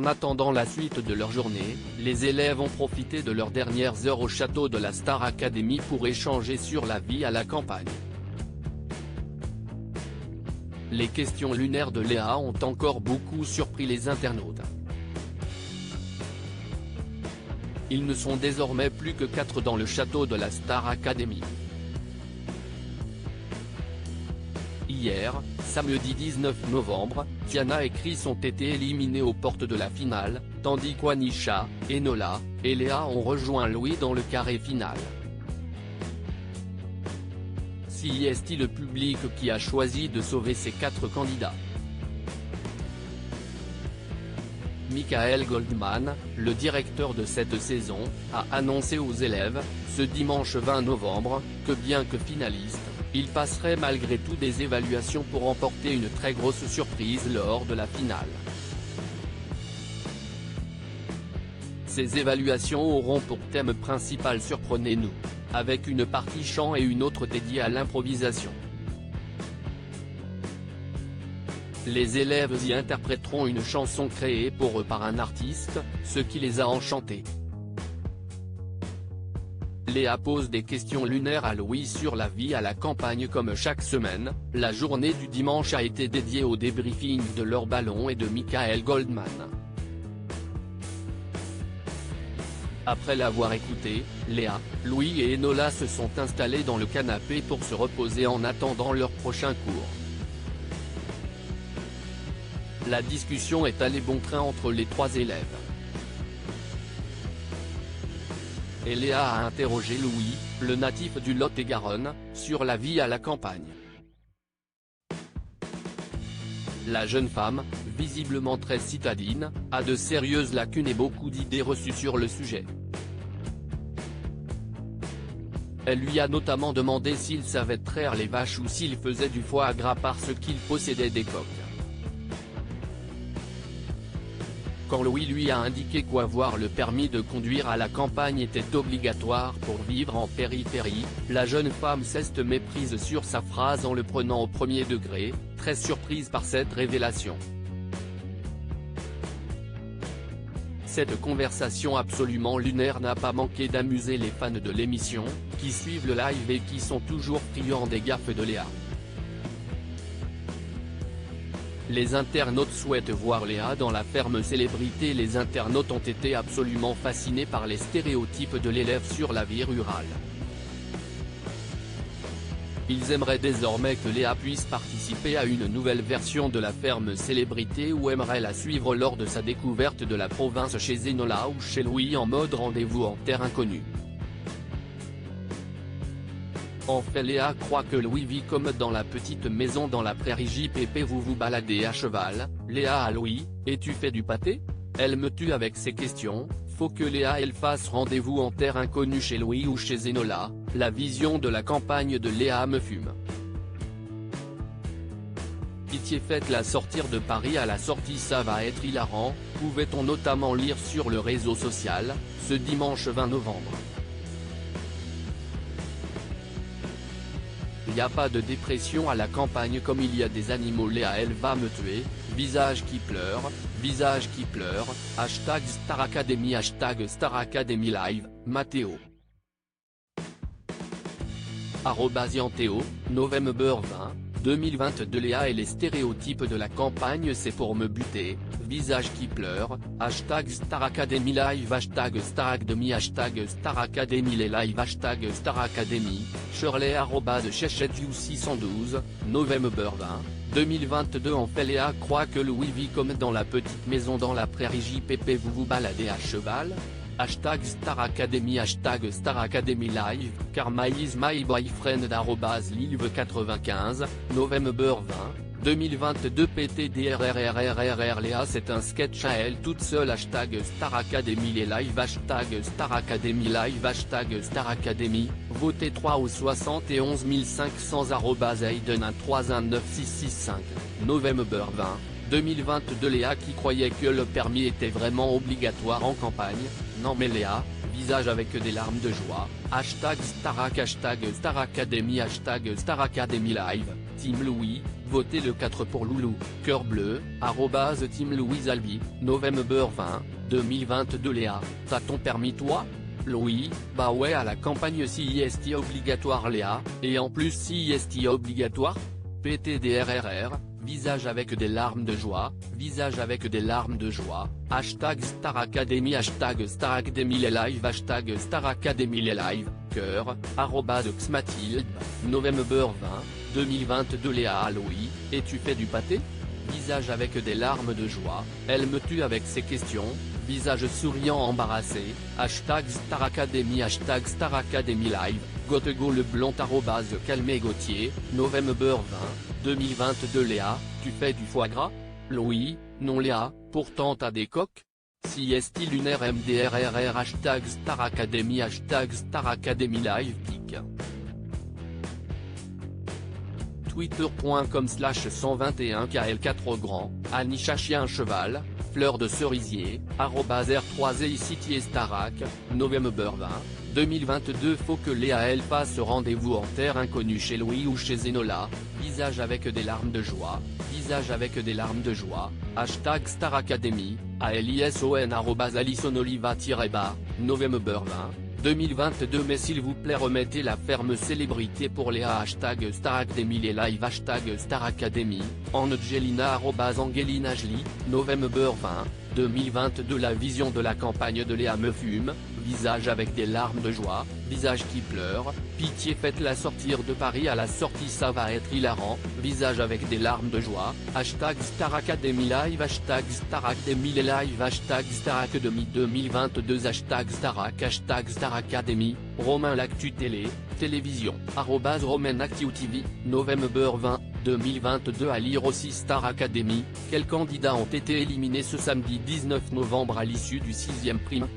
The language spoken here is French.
En attendant la suite de leur journée, les élèves ont profité de leurs dernières heures au château de la Star Academy pour échanger sur la vie à la campagne. Les questions lunaires de Léa ont encore beaucoup surpris les internautes. Ils ne sont désormais plus que 4 dans le château de la Star Academy. Hier, samedi 19 novembre, Tiana et Chris ont été éliminés aux portes de la finale, tandis qu'Anisha, Enola et Léa ont rejoint Louis dans le carré final. Si est-il le public qui a choisi de sauver ces 4 candidats? Michael Goldman, le directeur de cette saison, a annoncé aux élèves, ce dimanche 20 novembre, que bien que finaliste, il passerait malgré tout des évaluations pour remporter une très grosse surprise lors de la finale. Ces évaluations auront pour thème principal Surprenez-nous, avec une partie chant et une autre dédiée à l'improvisation. Les élèves y interpréteront une chanson créée pour eux par un artiste, ce qui les a enchantés. Léa pose des questions lunaires à Louis sur la vie à la campagne comme chaque semaine. La journée du dimanche a été dédiée au débriefing de leur ballon et de Michael Goldman. Après l'avoir écouté, Léa, Louis et Enola se sont installés dans le canapé pour se reposer en attendant leur prochain cours. La discussion est allée bon train entre les 3 élèves. Et Léa a interrogé Louis, le natif du Lot-et-Garonne, sur la vie à la campagne. La jeune femme, visiblement très citadine, a de sérieuses lacunes et beaucoup d'idées reçues sur le sujet. Elle lui a notamment demandé s'il savait traire les vaches ou s'il faisait du foie gras parce qu'il possédait des coqs. Quand Louis lui a indiqué qu'avoir le permis de conduire à la campagne était obligatoire pour vivre en périphérie, la jeune femme s'est méprise sur sa phrase en le prenant au premier degré, très surprise par cette révélation. Cette conversation absolument lunaire n'a pas manqué d'amuser les fans de l'émission, qui suivent le live et qui sont toujours friands des gaffes de Léa. Les internautes souhaitent voir Léa dans la ferme célébrité. Les internautes ont été absolument fascinés par les stéréotypes de l'élève sur la vie rurale. Ils aimeraient désormais que Léa puisse participer à une nouvelle version de la ferme célébrité ou aimeraient la suivre lors de sa découverte de la province chez Enola ou chez Louis en mode rendez-vous en terre inconnue. En fait, Léa croit que Louis vit comme dans la petite maison dans la prairie. JPP. Vous vous baladez à cheval, Léa à Louis, et tu fais du pâté? Elle me tue avec ces questions. Faut que Léa elle fasse rendez-vous en terre inconnue chez Louis ou chez Enola. La vision de la campagne de Léa me fume. Pitié, faites-la sortir de Paris à la sortie, ça va être hilarant, pouvait-on notamment lire sur le réseau social, ce dimanche 20 novembre. Il n'y a pas de dépression à la campagne comme il y a des animaux. Léa elle va me tuer, visage qui pleure, hashtag Star Academy, hashtag Star Academy Live, Mathéo. @Yanthéo, November 20, 2022. Léa et les stéréotypes de la campagne, c'est pour me buter, visage qui pleure, hashtag Star Academy Live, hashtag Star Academy, hashtag Star Academy les live, hashtag Star Academy, Shirley @ChechetU612, November 20, 2022. En fait, Léa croit que Louis vit comme dans la petite maison dans la prairie. JPP. Vous vous baladez à cheval? Hashtag Star Academy, hashtag Star Academy Live, Karma is my boyfriend @Lilve95, November 20, 2022. PTDRRRRRR. Léa c'est un sketch à elle toute seule, hashtag Star Academy les live, hashtag Star Academy Live, hashtag Star Academy, votez 3 au 71 500 @Aiden1319665, November 20, 2022. Léa qui croyait que le permis était vraiment obligatoire en campagne, non mais Léa, visage avec des larmes de joie, #Star Academy, #Star Academy Live, Team Louis, votez le 4 pour Loulou, cœur bleu, @Team Louis Albi, November 20, 2022 Léa, t'as ton permis toi ? Louis, bah ouais à la campagne CIST obligatoire Léa, et en plus CIST obligatoire ? PTDRRR, visage avec des larmes de joie, visage avec des larmes de joie, #Star Academy, #Star Academy Live, #Star Academy Live, cœur, @Xmathilde, November 20, 2022 Léa Louis, et tu fais du pâté ? Visage avec des larmes de joie, elle me tue avec ses questions, visage souriant embarrassé, #Star Academy, #Star Academy Live, Gotego le blond @Calmé Gauthier, November 20, 2022 Léa, tu fais du foie gras ? Louis, non Léa, pourtant t'as des coques ? CIST lunaire MDRRR, #Star Academy, #Star Academy Live pic. Twitter.com/121KL4 grand, Anisha chien cheval, fleur de cerisier, @R3EICT Starac, November 20, 2022 faut que Léa elle fasse rendez-vous en terre inconnue chez Louis ou chez Zenola, visage avec des larmes de joie, visage avec des larmes de joie, #Star Academy, ALISON @AlisonOliva-bas, November 20, 2022 mais s'il vous plaît remettez la ferme célébrité pour Léa #Star Academy les live #Star Academy, Angelina @Angelina Jolie, November 20, 2022 la vision de la campagne de Léa me fume, visage avec des larmes de joie, visage qui pleure, pitié faites-la sortir de Paris à la sortie ça va être hilarant, visage avec des larmes de joie, #Star Academy Live, #Star Academy Live, #Star Academy 2022 #Starac, #Star Academy, Romain l'actu télé, télévision, @Romain Actu TV, November 20, 2022 à lire aussi Star Academy, quels candidats ont été éliminés ce samedi 19 novembre à l'issue du 6e prime ?